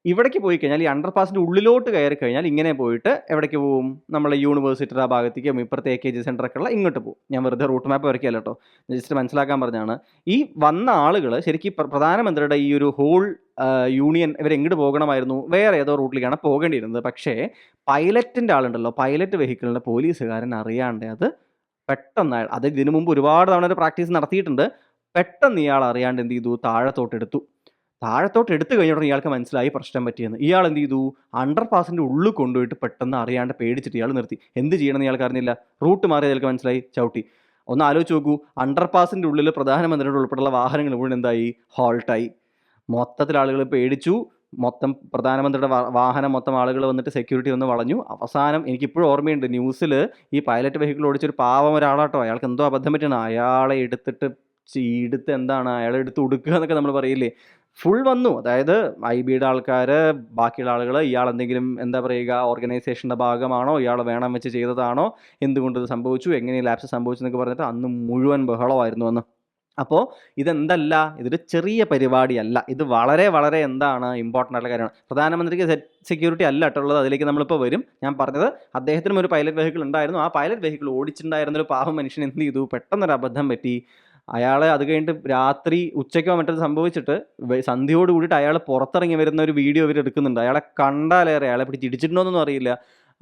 ഇവിടേക്ക് പോയി കഴിഞ്ഞാൽ ഈ അണ്ടർപാസിൻ്റെ ഉള്ളിലോട്ട് കയറി കഴിഞ്ഞാൽ ഇങ്ങനെ പോയിട്ട് എവിടേക്ക് പോവും, നമ്മളെ യൂണിവേഴ്സിറ്റിയുടെ ആ ഭാഗത്തേക്കും ഇപ്പുറത്തെ AKG സെൻ്ററൊക്കെ ഉള്ള ഇങ്ങോട്ട് പോകും. ഞാൻ വെറുതെ റൂട്ട് മാപ്പ് വരയ്ക്കല്ല കേട്ടോ, ജസ്റ്റ് മനസ്സിലാക്കാൻ പറഞ്ഞാണ്. ഈ വന്ന ആളുകൾ ശരിക്കും പ്രധാനമന്ത്രിയുടെ ഈ ഒരു ഹോൾ യൂണിയൻ ഇവരെങ്ങോട്ട് പോകണമായിരുന്നു, വേറെ ഏതോ റൂട്ടിലേക്കാണ് പോകേണ്ടിയിരുന്നത്. പക്ഷേ പൈലറ്റിൻ്റെ ആളുണ്ടല്ലോ, പൈലറ്റ് വെഹിക്കിളിൻ്റെ പോലീസുകാരൻ അറിയാണ്ട് അത് പെട്ടെന്ന് അത് ഇതിനു മുമ്പ് ഒരുപാട് തവണ ഒരു പ്രാക്ടീസ് നടത്തിയിട്ടുണ്ട്. പെട്ടെന്ന് ഇയാൾ അറിയാണ്ട് എന്ത് ചെയ്തു, താഴത്തോട്ട് എടുത്തു കഴിഞ്ഞപ്പോൾ ഇയാൾക്ക് മനസ്സിലായി പ്രശ്നം പറ്റിയെന്ന്. ഇയാൾ എന്ത് ചെയ്തു, അണ്ടർ പാസിൻ്റെ ഉള്ളിൽ കൊണ്ടുപോയിട്ട് പെട്ടെന്ന് അറിയാണ്ട് പേടിച്ചിട്ട് ഇയാൾ നിർത്തി. എന്ത് ചെയ്യണമെന്ന് ഇയാൾക്ക് അറിഞ്ഞില്ല. റൂട്ട് മാറിയത് ഇയാൾക്ക് മനസ്സിലായി, ചവിട്ടി. ഒന്ന് ആലോചിച്ച് നോക്കൂ, അണ്ടർ പാസിൻ്റെ ഉള്ളിൽ പ്രധാനമന്ത്രിയുടെ ഉൾപ്പെടെയുള്ള വാഹനങ്ങൾ മുഴുവൻ എന്തായി, ഹോൾട്ടായി. മൊത്തത്തിൽ ആളുകൾ പേടിച്ചു. മൊത്തം പ്രധാനമന്ത്രിയുടെ വാഹനം മൊത്തം ആളുകൾ വന്നിട്ട് സെക്യൂരിറ്റി വന്ന് വളഞ്ഞു. അവസാനം എനിക്കിപ്പോഴും ഓർമ്മയുണ്ട്, ന്യൂസിൽ ഈ പൈലറ്റ് വെഹിക്കിൾ ഓടിച്ചൊരു പാവം ഒരാളാട്ടോ, അയാൾക്ക് എന്തോ അബദ്ധം പറ്റണം, അയാളെ എടുത്തിട്ട് എന്താണ് അയാളെ എടുത്ത് ഉടുക്കുക എന്നൊക്കെ നമ്മൾ പറയില്ലേ, ഫുൾ വന്നു. അതായത് IBയുടെ ആൾക്കാർ, ബാക്കിയുള്ള ആളുകൾ, ഇയാൾ എന്തെങ്കിലും എന്താ പറയുക ഓർഗനൈസേഷൻ്റെ ഭാഗമാണോ, ഇയാൾ വേണം വെച്ച് ചെയ്തതാണോ, എന്തുകൊണ്ട് ഇത് സംഭവിച്ചു, എങ്ങനെ ലാപ്സ് സംഭവിച്ചു എന്നൊക്കെ പറഞ്ഞിട്ട് അന്ന് മുഴുവൻ ബഹളമായിരുന്നു അന്ന്. അപ്പോൾ ഇതെന്തല്ല, ഇതൊരു ചെറിയ പരിപാടിയല്ല, ഇത് വളരെ വളരെ എന്താണ് ഇമ്പോർട്ടൻ്റ് ആയിട്ടുള്ള കാര്യമാണ്. പ്രധാനമന്ത്രിക്ക് സെക്യൂരിറ്റി അല്ല കേട്ടുള്ളത്, അതിലേക്ക് നമ്മളിപ്പോൾ വരും. ഞാൻ പറഞ്ഞത് അദ്ദേഹത്തിനും ഒരു പൈലറ്റ് വെഹിക്കിൾ ഉണ്ടായിരുന്നു. ആ പൈലറ്റ് വെഹിക്കിൾ ഓടിച്ചിട്ടുണ്ടായിരുന്നൊരു പാവം മനുഷ്യൻ എന്ത് ചെയ്തു, പെട്ടെന്നൊരു അബദ്ധം പറ്റി. അയാൾ അത് കഴിഞ്ഞിട്ട് രാത്രി ഉച്ചയ്ക്കോ മറ്റത് സംഭവിച്ചിട്ട് സന്ധ്യയോട് കൂടിയിട്ട് അയാൾ പുറത്തിറങ്ങി വരുന്ന ഒരു വീഡിയോ ഇവർ എടുക്കുന്നുണ്ട്. അയാളെ കണ്ടാലേറെ, അയാളെ പിടിച്ച് ഇടിച്ചിട്ടുണ്ടോയെന്നൊന്നും അറിയില്ല,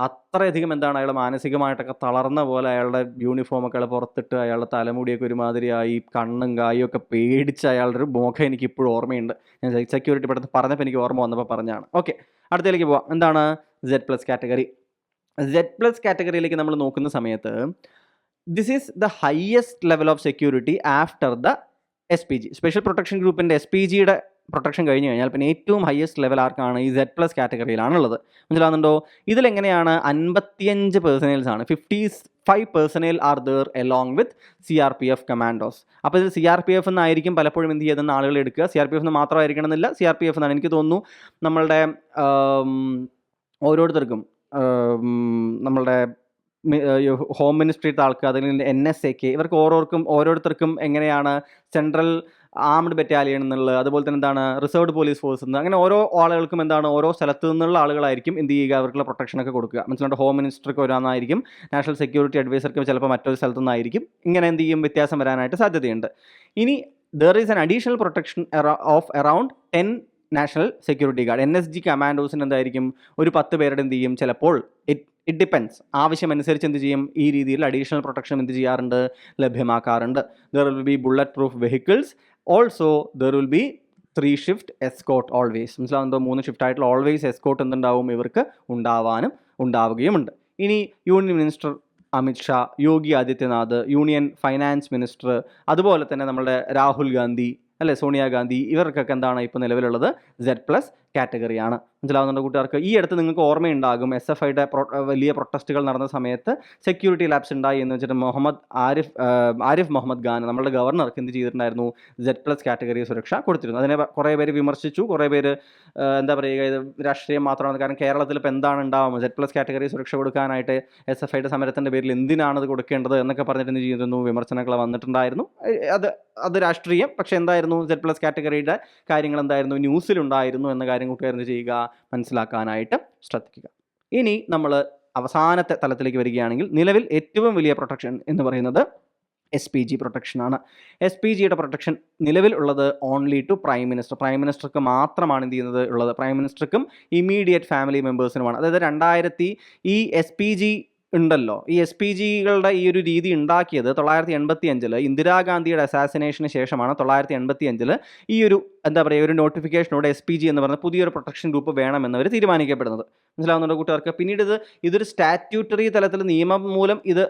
അത്രയധികം എന്താണ് അയാൾ മാനസികമായിട്ടൊക്കെ തളർന്ന പോലെ അയാളുടെ യൂണിഫോമൊക്കെ അയാൾ പുറത്തിട്ട് അയാളുടെ തലമുടിയൊക്കെ ഒരുമാതിരിയായി, കണ്ണും കായും ഒക്കെ പേടിച്ച് അയാളുടെ ഒരു മുഖം എനിക്ക് ഇപ്പോഴും ഓർമ്മയുണ്ട്. ഞാൻ സെക്യൂരിറ്റി പെട്ടെന്ന് പറഞ്ഞപ്പോൾ എനിക്ക് ഓർമ്മ വന്നപ്പോൾ പറഞ്ഞാണ്. ഓക്കെ, അടുത്തേക്ക് പോവാം. എന്താണ് Z+ കാറ്റഗറി? Z+ കാറ്റഗറിയിലേക്ക് നമ്മൾ നോക്കുന്ന സമയത്ത് this is the highest level of security after the SPG. Special protection ഗ്രൂപ്പിൻ്റെ SPGയുടെ പ്രൊട്ടക്ഷൻ കഴിഞ്ഞ് കഴിഞ്ഞാൽ പിന്നെ ഏറ്റവും ഹയസ്റ്റ് ലെവൽ ആർക്കാണ് ഈ Z+ കാറ്റഗറിയിലാണുള്ളത്. മനസ്സിലാകുന്നുണ്ടോ? ഇതിലെങ്ങനെയാണ് 55 പേഴ്സണേൽസ് ആണ്. 55 personnel are there along with CRPF commandos. അപ്പോൾ ഇത് CRPF എന്നായിരിക്കും പലപ്പോഴും എന്ത് ചെയ്തെന്ന് ആളുകൾ എടുക്കുക. CRPF എന്ന് മാത്രമായിരിക്കണം എന്നില്ല, CRPF എന്നാണ് എനിക്ക് തോന്നുന്നു. നമ്മളുടെ ഓരോരുത്തർക്കും നമ്മളുടെ ഹോം മിനിസ്ട്രിയുടെ ആൾക്കാർ, അല്ലെങ്കിൽ NSAK, ഇവർക്ക് ഓരോരുത്തർക്കും എങ്ങനെയാണ് സെൻട്രൽ ആംഡ് ബറ്റാലിയൻ എന്നുള്ളത്, അതുപോലെ തന്നെ എന്താണ് റിസർവ്ഡ് പോലീസ് ഫോഴ്സ് എന്ന്, അങ്ങനെ ഓരോ ആളുകൾക്കും എന്താണ് ഓരോ സ്ഥലത്ത് നിന്നുള്ള ആളുകളായിരിക്കും എന്ത് ചെയ്യുക, അവർക്കുള്ള പ്രൊട്ടക്ഷനൊക്കെ കൊടുക്കുക. മനസ്സിലായിട്ട് ഹോം മിനിസ്റ്റർക്ക് ഒരാളായിരിക്കും, നാഷണൽ സെക്യൂരിറ്റി അഡ്വൈസർക്ക് ചിലപ്പോൾ മറ്റൊരു സ്ഥലത്തു നിന്നായിരിക്കും. ഇങ്ങനെ എന്ത് ചെയ്യും, വ്യത്യാസം വരാനായിട്ട് സാധ്യതയുണ്ട്. ഇനി there is an additional protection of around 10 national security guard. NSG കമാൻഡോസിന് എന്തായിരിക്കും, ഒരു 10 പേരുടെ എന്ത് ചെയ്യും, ചിലപ്പോൾ ഇറ്റ് ഡിപ്പെൻസ്, ആവശ്യമനുസരിച്ച് എന്ത് ചെയ്യും, ഈ രീതിയിൽ അഡീഷണൽ പ്രൊട്ടക്ഷൻ എന്ത് ചെയ്യാറുണ്ട്, ലഭ്യമാക്കാറുണ്ട്. There will be bulletproof vehicles. Also there will be 3 shift escort always. മനസ്സിലാവുന്നതോ? 3 ഷിഫ്റ്റ് ആയിട്ടുള്ള ഓൾവേസ് എസ്കോട്ട് എന്തുണ്ടാവും, ഇവർക്ക് ഉണ്ടാവുകയുമുണ്ട്. ഇനി union minister Amit Shah, Yogi Adityanath, union finance minister, അതുപോലെ തന്നെ നമ്മുടെ രാഹുൽ ഗാന്ധി, അല്ലെ, സോണിയാഗാന്ധി, ഇവർക്കൊക്കെ എന്താണ് ഇപ്പോൾ നിലവിലുള്ളത്, Z+ കാറ്റഗറിയാണ്. മനസ്സിലാവുന്നുണ്ട് കൂട്ടുകാർക്ക്? ഈ അടുത്ത് നിങ്ങൾക്ക് ഓർമ്മയുണ്ടാകും, SFIയുടെ വലിയ പ്രൊട്ടസ്റ്റുകൾ നടന്ന സമയത്ത് സെക്യൂരിറ്റി ലാപ്സ് ഉണ്ടായി എന്ന് വെച്ചിട്ട് ആരിഫ് മുഹമ്മദ് ഖാൻ, നമ്മുടെ ഗവർണർക്ക് എന്ത് ചെയ്തിട്ടുണ്ടായിരുന്നു, Z+ കാറ്റഗറി സുരക്ഷ കൊടുത്തിരുന്നു. അതിനെ കുറേ പേര് വിമർശിച്ചു, കുറേ പേര് എന്താ പറയുക, ഇത് രാഷ്ട്രീയം മാത്രമാണ്. കാരണം കേരളത്തിൽ ഇപ്പോൾ എന്താണ് ഉണ്ടാവുക, Z+ കാറ്റഗറി സുരക്ഷ കൊടുക്കാനായിട്ട് SFIയുടെ സമരത്തിൻ്റെ പേരിൽ എന്തിനാണത് കൊടുക്കേണ്ടത് എന്നൊക്കെ പറഞ്ഞിട്ട് എന്ത് ചെയ്തിരുന്നു, വിമർശനങ്ങൾ വന്നിട്ടുണ്ടായിരുന്നു. അത് രാഷ്ട്രീയം. പക്ഷേ എന്തായിരുന്നു, Z+ കാറ്റഗറിയുടെ കാര്യങ്ങൾ എന്തായിരുന്നു, ന്യൂസിലുണ്ടായിരുന്നു എന്ന കാര്യം കൂട്ടുകാർ എന്ത് ചെയ്യുക, മനസ്സിലാക്കാനായിട്ട് ശ്രദ്ധിക്കുക. ഇനി നമ്മൾ അവസാനത്തെ തലത്തിലേക്ക് വരികയാണെങ്കിൽ, നിലവിൽ ഏറ്റവും വലിയ പ്രൊട്ടക്ഷൻ എന്ന് പറയുന്നത് SPG പ്രൊട്ടക്ഷനാണ്. SPGയുടെ പ്രൊട്ടക്ഷൻ നിലവിൽ ഉള്ളത് ഓൺലി ടു പ്രൈം മിനിസ്റ്റർക്ക് മാത്രമാണ് എന്ത് ചെയ്യുന്നത് ഉള്ളത്. പ്രൈം മിനിസ്റ്റർക്കും ഇമ്മീഡിയറ്റ് ഫാമിലി മെമ്പേഴ്സിനുമാണ്. അതായത് ഈ SPG ഉണ്ടല്ലോ, ഈ SPGകളുടെ ഈ ഒരു രീതി ഉണ്ടാക്കിയത് 1985 ഇന്ദിരാഗാന്ധിയുടെ അസാസിനേഷന് ശേഷമാണ്. 1985 ഈ ഒരു എന്താ പറയുക, ഒരു നോട്ടിഫിക്കേഷനോടെ SPG എന്ന് പറഞ്ഞ പുതിയൊരു പ്രൊട്ടക്ഷൻ ഗ്രൂപ്പ് വേണമെന്നവർ തീരുമാനിക്കപ്പെടുന്നത്. മനസ്സിലാവുന്നുണ്ടോ കൂട്ടുകാർക്ക്? പിന്നീട് ഇതൊരു സ്റ്റാറ്റ്യൂട്ടറി തലത്തിൽ നിയമം മൂലം ഇത്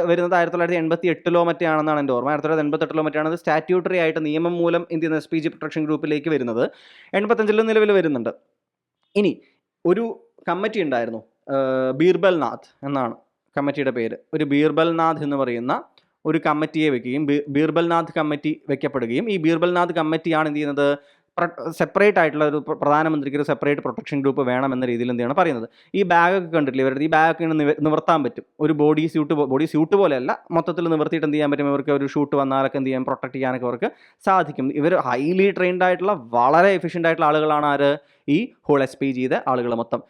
വരുന്നത് 1988 മറ്റേ ആണെന്നാണ് എൻ്റെ ഓർമ്മ. 1988 മറ്റാണ് ഇത് സ്റ്റാറ്റ്യൂട്ടറി ആയിട്ട് നിയമം മൂലം എന്ത് ചെയ്യുന്ന SPG പ്രൊട്ടക്ഷൻ ഗ്രൂപ്പിലേക്ക് വരുന്നത്. 85 നിലവിൽ വരുന്നുണ്ട്. ഇനി ഒരു കമ്മിറ്റി ഉണ്ടായിരുന്നു, ബീർബൽ നാഥ് എന്നാണ് കമ്മിറ്റിയുടെ പേര്. ഒരു ബീർബൽ നാഥ് എന്ന് പറയുന്ന ഒരു കമ്മിറ്റിയെ വെക്കുകയും ബീർബൽ നാഥ് കമ്മിറ്റി വെക്കപ്പെടുകയും ഈ ബീർബൽ നാഥ് കമ്മിറ്റിയാണ് എന്ത് ചെയ്യുന്നത്, സെപ്പറേറ്റ് ആയിട്ടുള്ള ഒരു പ്രധാനമന്ത്രിക്ക് ഒരു സെപ്പറേറ്റ് പ്രൊട്ടക്ഷൻ ഗ്രൂപ്പ് വേണമെന്ന രീതിയിൽ എന്താണ് പറയുന്നത്. ഈ ബാഗൊക്കെ കണ്ടിട്ടില്ല ഇവരുടെ, ഈ ബാഗൊക്കെ നിവർത്താൻ പറ്റും. ഒരു ബോഡി സ്യൂട്ട് പോലെയല്ല, മൊത്തത്തിൽ നിവർത്തിയിട്ട് എന്ത് ചെയ്യാൻ പറ്റും, ഇവർക്ക് ഒരു ഷൂട്ട് വന്നാലൊക്കെ എന്ത് ചെയ്യാൻ, പ്രൊട്ടക്ട് ചെയ്യാനൊക്കെ അവർക്ക് സാധിക്കും. ഇവർ ഹൈലി ട്രെയിൻഡ് ആയിട്ടുള്ള വളരെ എഫിഷ്യൻ്റ് ആയിട്ടുള്ള ആളുകളാണ് ആര്, ഈ ഹോൾ SPG ആളുകൾ മൊത്തം.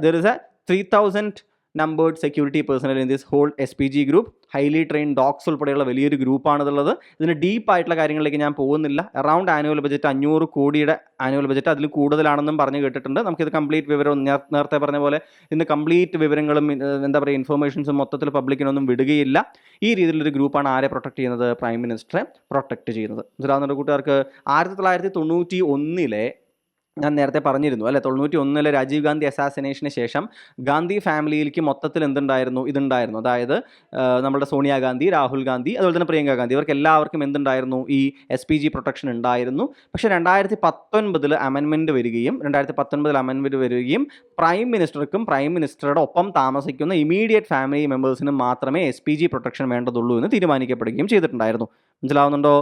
There is a 3000 numbered security personnel in this whole SPG group. Highly train dogs ഉൾപ്പെടെയുള്ള വലിയൊരു ഗ്രൂപ്പാണിതുള്ളത്. ഇതിന് ഡീപ്പായിട്ടുള്ള കാര്യങ്ങളിലേക്ക് ഞാൻ പോകുന്നില്ല. അറൗണ്ട് ആനുവൽ ബജറ്റ് 500 കോടിയുടെ ആനുവൽ ബജറ്റ്, അതിൽ കൂടുതലാണെന്നും പറഞ്ഞ് കേട്ടിട്ടുണ്ട്. നമുക്കിത് കംപ്ലീറ്റ് വിവരം നേരത്തെ പറഞ്ഞ പോലെ ഇന്ന് കംപ്ലീറ്റ് വിവരങ്ങളും എന്താ പറയുക ഇൻഫർമേഷൻസും മൊത്തത്തിൽ പബ്ലിക്കിനൊന്നും വിടുകയില്ല. ഈ രീതിയിലൊരു ഗ്രൂപ്പാണ് ആരെ പ്രൊട്ടക്ട് ചെയ്യുന്നത്? പ്രൈം മിനിസ്റ്ററെ പ്രൊട്ടക്ട് ചെയ്യുന്നത്. മനസ്സിലാവുന്നുണ്ട് കൂട്ടുകാർക്ക്? 1991 ഞാൻ നേരത്തെ പറഞ്ഞിരുന്നു അല്ലേ, 1991 രാജീവ് ഗാന്ധി അസാസിനേഷന് ശേഷം ഗാന്ധി ഫാമിലിയിലേക്ക് മൊത്തത്തിൽ ഇതുണ്ടായിരുന്നു. അതായത് നമ്മുടെ സോണിയാഗാന്ധി, രാഹുൽ ഗാന്ധി, അതുപോലെ തന്നെ പ്രിയങ്ക ഗാന്ധി, ഇവർക്ക് എല്ലാവർക്കും എന്തുണ്ടായിരുന്നു? ഈ SPG പ്രൊട്ടക്ഷൻ ഉണ്ടായിരുന്നു. പക്ഷേ 2019 അമെൻമെൻറ്റ് വരികയും പ്രൈം മിനിസ്റ്റർക്കും പ്രൈം മിനിസ്റ്ററുടെ ഒപ്പം താമസിക്കുന്ന ഇമീഡിയറ്റ് ഫാമിലി മെമ്പേഴ്സിനും മാത്രമേ SPG പ്രൊട്ടക്ഷൻ വേണ്ടതുള്ളൂ എന്ന് തീരുമാനിക്കപ്പെടുകയും ചെയ്തിട്ടുണ്ടായിരുന്നു. മനസ്സിലാവുന്നുണ്ടോ?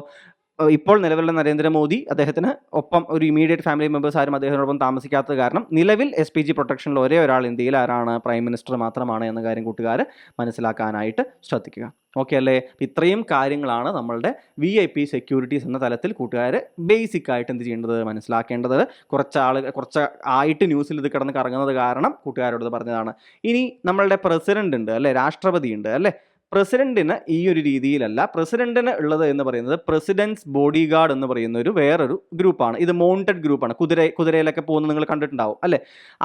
ഇപ്പോൾ നിലവിലുള്ള നരേന്ദ്രമോദി അദ്ദേഹത്തിന് ഒപ്പം ഒരു ഇമീഡിയറ്റ് ഫാമിലി മെമ്പേഴ്സ് ആരും അദ്ദേഹത്തിനൊപ്പം താമസിക്കാത്തത് കാരണം നിലവിൽ SPG പ്രൊട്ടക്ഷനിൽ ഒരേ ഒരാൾ ഇന്ത്യയിൽ ആരാണ്? പ്രൈം മിനിസ്റ്റർ മാത്രമാണ് എന്ന കാര്യം കൂട്ടുകാർ മനസ്സിലാക്കാനായിട്ട് ശ്രദ്ധിക്കുക. ഓക്കെ അല്ലേ? ഇത്രയും കാര്യങ്ങളാണ് നമ്മളുടെ VIP സെക്യൂരിറ്റീസ് എന്ന തലത്തിൽ കൂട്ടുകാർ ബേസിക് ആയിട്ട് എന്ത് ചെയ്യേണ്ടത്? മനസ്സിലാക്കേണ്ടത്. കുറച്ചായിട്ട് ന്യൂസിൽ ഇത് കിടന്ന് കറങ്ങുന്നത് കാരണം കൂട്ടുകാരോട് പറഞ്ഞതാണ്. ഇനി നമ്മളുടെ പ്രസിഡന്റ് ഉണ്ട് അല്ലേ, രാഷ്ട്രപതി ഉണ്ട് അല്ലേ. പ്രസിഡന്റിന് ഈ ഒരു രീതിയിലല്ല. പ്രസിഡന്റിന് ഉള്ളത് എന്ന് പറയുന്നത് പ്രസിഡന്റ്സ് ബോഡി ഗാർഡ് എന്ന് പറയുന്ന വേറൊരു ഗ്രൂപ്പാണ്. ഇത് മൗണ്ടഡ് ഗ്രൂപ്പാണ്. കുതിരയിലൊക്കെ പോകുന്നത് നിങ്ങൾ കണ്ടിട്ടുണ്ടാവും അല്ലേ.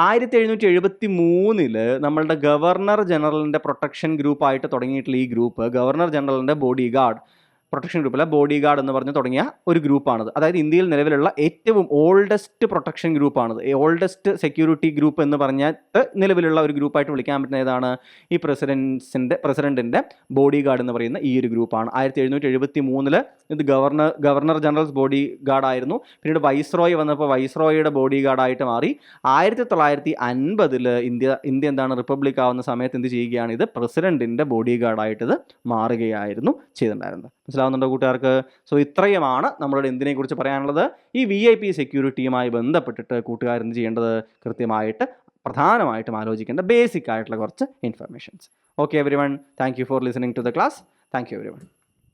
1773 നമ്മളുടെ ഗവർണർ ജനറലിന്റെ പ്രൊട്ടക്ഷൻ ഗ്രൂപ്പായിട്ട് തുടങ്ങിയിട്ടുള്ള ഈ ഗ്രൂപ്പ് ഗവർണർ ജനറലിന്റെ ബോഡി ഗാർഡ് പ്രൊട്ടക്ഷൻ ഗ്രൂപ്പല്ല, ബോഡി ഗാർഡ് എന്ന് പറഞ്ഞ് തുടങ്ങിയ ഒരു ഗ്രൂപ്പാണിത്. അതായത് ഇന്ത്യയിൽ നിലവിലുള്ള ഏറ്റവും ഓൾഡസ്റ്റ് പ്രൊട്ടക്ഷൻ ഗ്രൂപ്പാണിത്. ഓൾഡസ്റ്റ് സെക്യൂരിറ്റി ഗ്രൂപ്പ് എന്ന് പറഞ്ഞിട്ട് നിലവിലുള്ള ഒരു ഗ്രൂപ്പായിട്ട് വിളിക്കാൻ പറ്റുന്ന ഏതാണ്? ഈ പ്രസിഡന്റിന്റെ ബോഡി ഗാർഡ് എന്ന് പറയുന്ന ഈ ഒരു ഗ്രൂപ്പാണ്. 1773 ഇത് ഗവർണർ ജനറൽസ് ബോഡി ഗാർഡായിരുന്നു. പിന്നീട് വൈസ്രോയ് വന്നപ്പോൾ വൈസ്രോയുടെ ബോഡി ഗാർഡായിട്ട് മാറി. 1950 ഇന്ത്യ എന്താണ് റിപ്പബ്ലിക് ആവുന്ന സമയത്ത് എന്ത് ചെയ്യുകയാണ്? ഇത് പ്രസിഡന്റിന്റെ ബോഡി ഗാർഡായിട്ട് ഇത് മാറുകയായിരുന്നു ചെയ്തിട്ടുണ്ടായിരുന്നത്. മനസ്സിലാവുന്നുണ്ടോ കൂട്ടുകാർക്ക്? സോ ഇത്രയുമാണ് നമ്മളുടെ എന്തിനെക്കുറിച്ച് പറയാനുള്ളത്. ഈ VIP സെക്യൂരിറ്റിയുമായി ബന്ധപ്പെട്ടിട്ട് കൂട്ടുകാർ എന്ത് ചെയ്യേണ്ടത്? കൃത്യമായിട്ട് പ്രധാനമായിട്ടും ആലോചിക്കേണ്ട ബേസിക് ആയിട്ടുള്ള കുറച്ച് informations. Okay everyone, thank you for listening to the class. Thank you everyone.